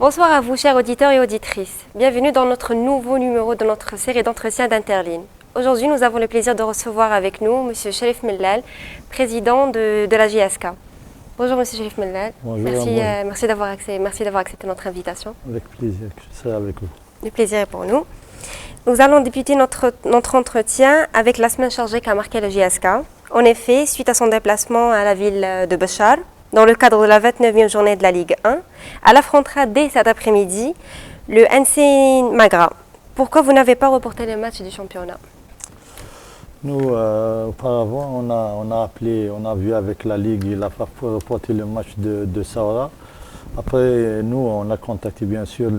Bonsoir à vous, chers auditeurs et auditrices. Bienvenue dans notre nouveau numéro de notre série d'entretien d'Interline. Aujourd'hui, nous avons le plaisir de recevoir avec nous M. Cherif Mellal, président de la JSK. Bonjour M. Cherif Mellal. Bonjour. Merci d'avoir accepté notre invitation. Avec plaisir, je serai avec vous. Le plaisir est pour nous. Nous allons débuter notre entretien avec la semaine chargée qu'a marqué la JSK. En effet, suite à son déplacement à la ville de Béchar, dans le cadre de la 29e journée de la Ligue 1, elle affrontera dès cet après-midi le NC Magra. Pourquoi vous n'avez pas reporté les matchs du championnat? Nous, auparavant, on a vu avec la Ligue, il a pas reporté le match de Saoura. Après, nous, on a contacté bien sûr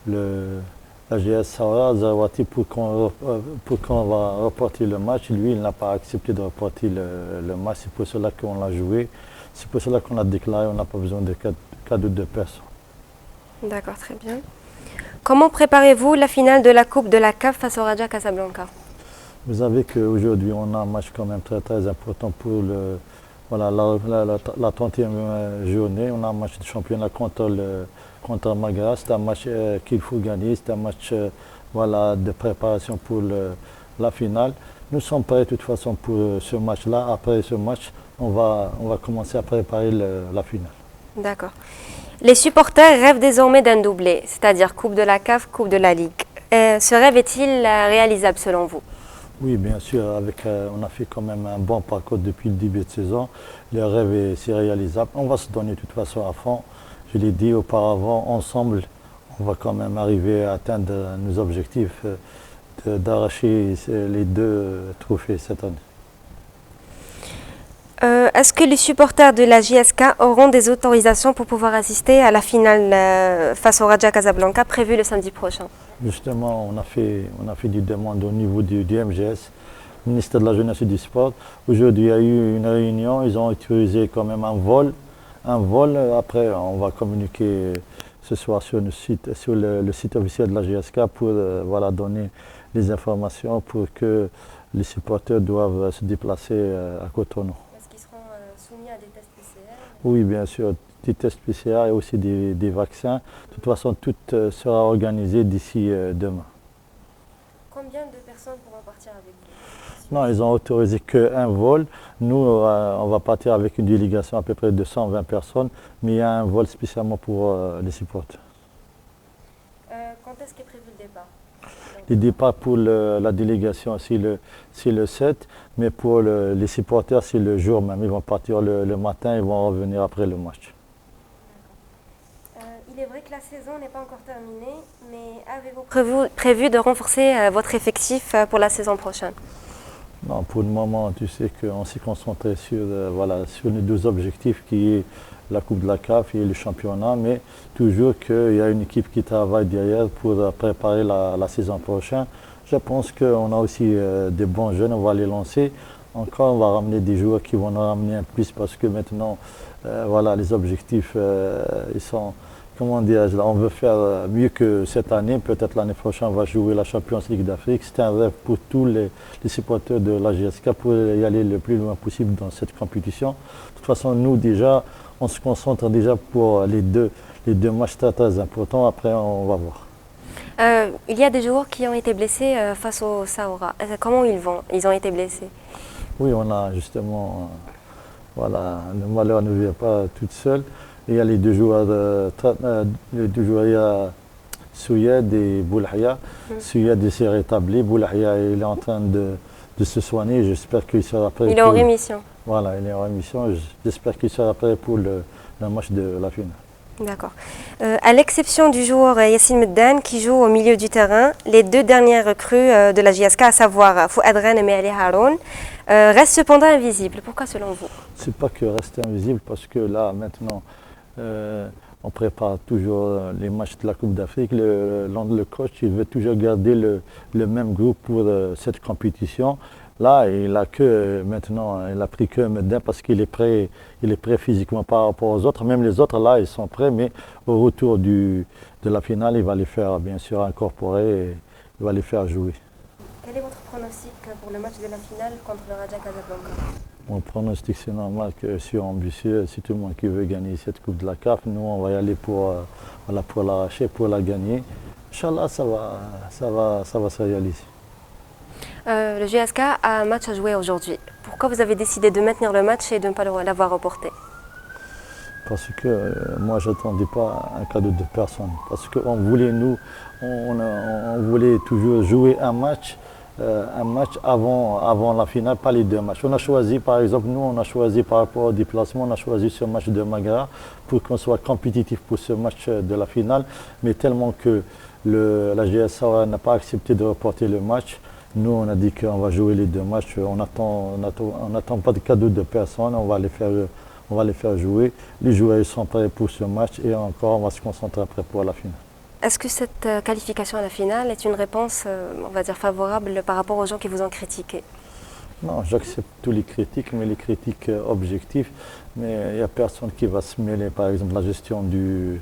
l'AGS Saoura, Zawati, pour qu'on va reporter le match. Lui, il n'a pas accepté de reporter le match, c'est pour cela qu'on l'a joué. C'est pour cela qu'on a déclaré qu'on n'a pas besoin de cadeau de personne. D'accord, très bien. Comment préparez-vous la finale de la Coupe de la CAF face au Raja Casablanca? Vous savez qu'aujourd'hui, on a un match quand même très très important pour la 30e journée. On a un match de championnat contre Magra. C'est un match qu'il faut gagner. C'est un match de préparation pour la finale. Nous sommes prêts de toute façon pour ce match-là. Après ce match, on va commencer à préparer la finale. D'accord. Les supporters rêvent désormais d'un doublé, c'est-à-dire Coupe de la CAF, Coupe de la Ligue. Ce rêve est-il réalisable selon vous? Oui, bien sûr. On a fait quand même un bon parcours depuis le début de saison. Le rêve est réalisable. On va se donner de toute façon à fond. Je l'ai dit auparavant, ensemble, on va quand même arriver à atteindre nos objectifs d'arracher les 2 trophées cette année. Est-ce que les supporters de la JSK auront des autorisations pour pouvoir assister à la finale face au Raja Casablanca prévue le samedi prochain? Justement, on a fait des demandes au niveau du MGS, ministère de la Jeunesse et du Sport. Aujourd'hui, il y a eu une réunion, ils ont autorisé quand même un vol. Après, on va communiquer ce soir sur le site officiel de la JSK pour donner les informations pour que les supporters doivent se déplacer à Cotonou. Est-ce qu'ils seront soumis à des tests PCR? Oui, bien sûr, des tests PCR et aussi des vaccins. De toute façon, tout sera organisé d'ici demain. Combien de personnes pourront partir avec vous? Non, ils ont autorisé qu'un vol. Nous, on va partir avec une délégation à peu près de 120 personnes, mais il y a un vol spécialement pour les supporters. Quand est-ce qu'est prévu le départ? Le départ pour la délégation, c'est le 7, mais pour les supporters, c'est le jour même. Ils vont partir le matin, ils vont revenir après le match. Il est vrai que la saison n'est pas encore terminée, mais avez-vous prévu de renforcer votre effectif pour la saison prochaine? Non, pour le moment, tu sais qu'on s'est concentré sur les 2 objectifs qui est la Coupe de la CAF et le championnat, mais toujours qu'il y a une équipe qui travaille derrière pour préparer la saison prochaine. Je pense qu'on a aussi des bons jeunes, on va les lancer. Encore, on va ramener des joueurs qui vont nous ramener un plus parce que maintenant, les objectifs, ils sont, comment dire, on veut faire mieux que cette année. Peut-être l'année prochaine, on va jouer la Champions League d'Afrique. C'est un rêve pour tous les supporters de la JSK pour y aller le plus loin possible dans cette compétition. De toute façon, nous déjà, on se concentre déjà pour les deux matchs très, très importants. Après, on va voir. Il y a des joueurs qui ont été blessés face au Saoura. Comment ils vont? Ils ont été blessés? Oui, on a justement, le malheur ne vient pas tout seul. Il y a les 2 joueurs, il y a Souyed et Boulahia. Souyed s'est rétabli, Boulahia il est en train de se soigner. J'espère qu'il sera prêt. Il est en rémission. Voilà, il est en rémission. J'espère qu'il sera prêt pour le match de la finale. D'accord. À l'exception du joueur Yassine Meddan qui joue au milieu du terrain, les 2 dernières recrues de la JSK, à savoir Fouad Ren et Meali Haroun, restent cependant invisibles. Pourquoi selon vous? C'est pas que rester invisible parce que là maintenant on prépare toujours les matchs de la Coupe d'Afrique. Le coach il veut toujours garder le même groupe pour cette compétition. Là, il a pris que Meddan parce qu'il est prêt physiquement par rapport aux autres. Même les autres, là, ils sont prêts, mais au retour de la finale, il va les faire, bien sûr, incorporer et il va les faire jouer. Quel est votre pronostic pour le match de la finale contre le Raja Casablanca? Mon pronostic, c'est normal que je suis ambitieux. C'est tout le monde qui veut gagner cette Coupe de la CAF. Nous, on va y aller pour voilà, pour l'arracher, pour la gagner. Inch'Allah, ça va se réaliser. Le GSK a un match à jouer aujourd'hui. Pourquoi vous avez décidé de maintenir le match et de ne pas l'avoir reporté? Parce que moi, je n'attendais pas un cadeau de personne. Parce qu'on voulait, nous, on voulait toujours jouer un match avant la finale, pas les deux matchs. On a choisi, par exemple, nous, on a choisi par rapport au déplacement, on a choisi ce match de Maghera pour qu'on soit compétitif pour ce match de la finale. Mais tellement que la GSA n'a pas accepté de reporter le match, nous, on a dit qu'on va jouer les deux matchs. On n'attend pas de cadeau de personne, on va les faire jouer. Les joueurs sont prêts pour ce match et encore, on va se concentrer après pour la finale. Est-ce que cette qualification à la finale est une réponse, on va dire, favorable par rapport aux gens qui vous ont critiqué? Non, j'accepte tous les critiques, mais les critiques objectives. Mais il n'y a personne qui va se mêler, par exemple, la gestion du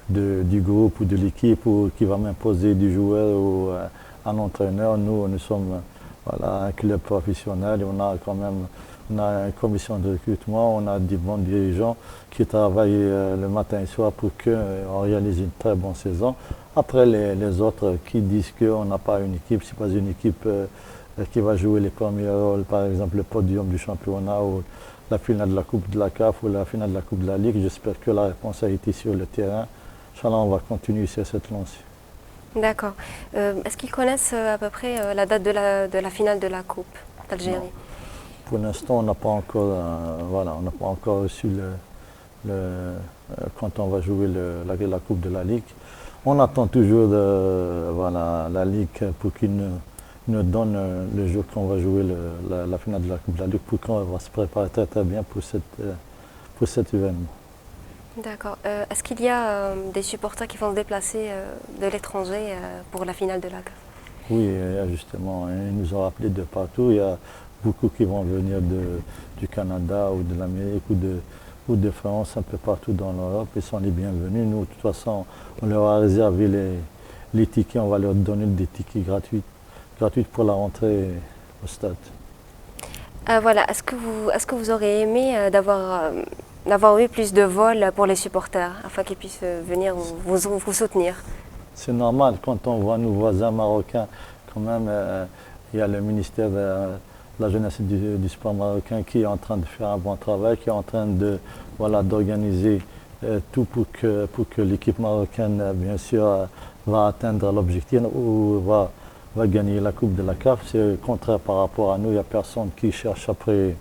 groupe ou de l'équipe ou qui va m'imposer du joueur ou un entraîneur. Nous sommes voilà, un club professionnel et on a quand même une commission de recrutement, on a des bons dirigeants qui travaillent le matin et le soir pour qu'on réalise une très bonne saison. Après, les autres qui disent qu'on n'a pas une équipe, ce n'est pas une équipe qui va jouer les premiers rôles, par exemple le podium du championnat ou la finale de la Coupe de la CAF ou la finale de la Coupe de la Ligue. J'espère que la réponse a été sur le terrain. Inch'Allah, on va continuer sur cette lancée. D'accord. Est-ce qu'ils connaissent à peu près la date de la finale de la Coupe d'Algérie? Pour l'instant, on n'a pas encore, on n'a pas encore reçu quand on va jouer la Coupe de la Ligue. On attend toujours la Ligue pour qu'ils nous donne le jour qu'on va jouer la finale de la Coupe de la Ligue pour qu'on va se préparer très très bien pour cet événement. D'accord. Est-ce qu'il y a des supporters qui vont se déplacer de l'étranger pour la finale de la CAF? Oui, justement, ils nous ont appelés de partout. Il y a beaucoup qui vont venir du Canada ou de l'Amérique ou de France, un peu partout dans l'Europe. Ils sont les bienvenus. Nous, de toute façon, on leur a réservé les tickets. On va leur donner des tickets gratuits pour la rentrée au stade. Voilà. Est-ce que vous aurez aimé d'avoir eu plus de vols pour les supporters afin qu'ils puissent venir vous soutenir? C'est normal. Quand on voit nos voisins marocains, quand même, il y a le ministère de la jeunesse et du sport marocain qui est en train de faire un bon travail, qui est en train d'organiser tout pour que l'équipe marocaine, bien sûr, va atteindre l'objectif ou va gagner la Coupe de la CAF. C'est contraire par rapport à nous. Il n'y a personne qui cherche après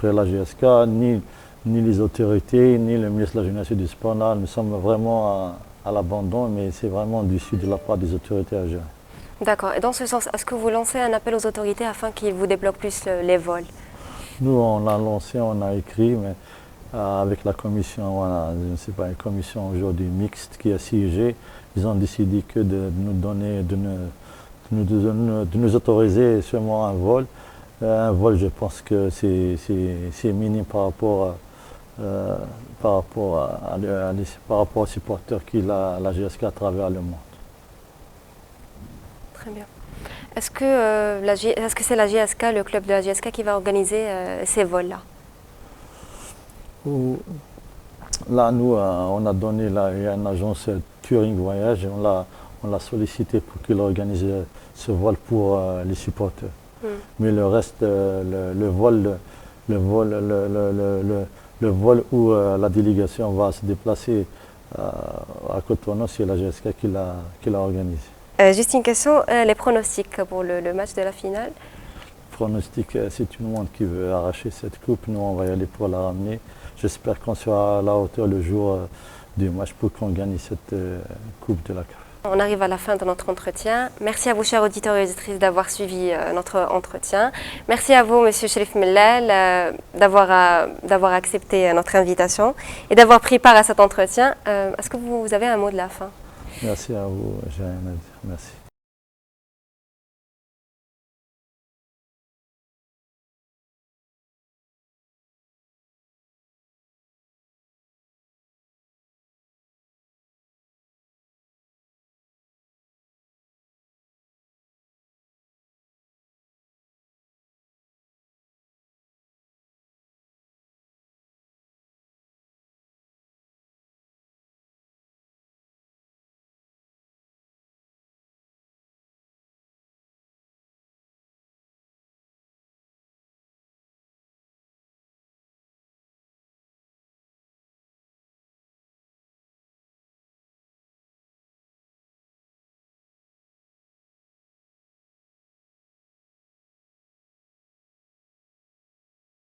la GSK, ni les autorités, ni le ministre de la jeunesse et du sport. Là, nous sommes vraiment à l'abandon, mais c'est vraiment déçu de la part des autorités algériennes. D'accord. Et dans ce sens, est-ce que vous lancez un appel aux autorités afin qu'ils vous débloquent plus les vols? Nous, on a lancé, on a écrit, mais avec la commission, je ne sais pas, une commission aujourd'hui mixte qui a siégé, ils ont décidé que de nous donner, de nous autoriser seulement un vol. Un vol, je pense que c'est minime par rapport aux supporters qu'il a la GSK à travers le monde. Très bien. Est-ce que c'est la GSK, le club de la GSK qui va organiser ces vols-là? Là, nous, on a donné, il y a une agence Touring Voyage, et on l'a sollicité pour qu'il organise ce vol pour les supporters. Mais le reste, le vol où la délégation va se déplacer à Cotonou, c'est la GSK qui l'a organisé. Juste une question, les pronostics pour le match de la finale? Pronostic, c'est tout le monde qui veut arracher cette coupe. Nous, on va y aller pour la ramener. J'espère qu'on sera à la hauteur le jour du match pour qu'on gagne cette coupe de la CAF. On arrive à la fin de notre entretien. Merci à vous, chers auditeurs et auditrices, d'avoir suivi notre entretien. Merci à vous, Monsieur Cherif Mellal, d'avoir accepté notre invitation et d'avoir pris part à cet entretien. Est-ce que vous avez un mot de la fin? Merci à vous, j'ai rien à dire. Merci.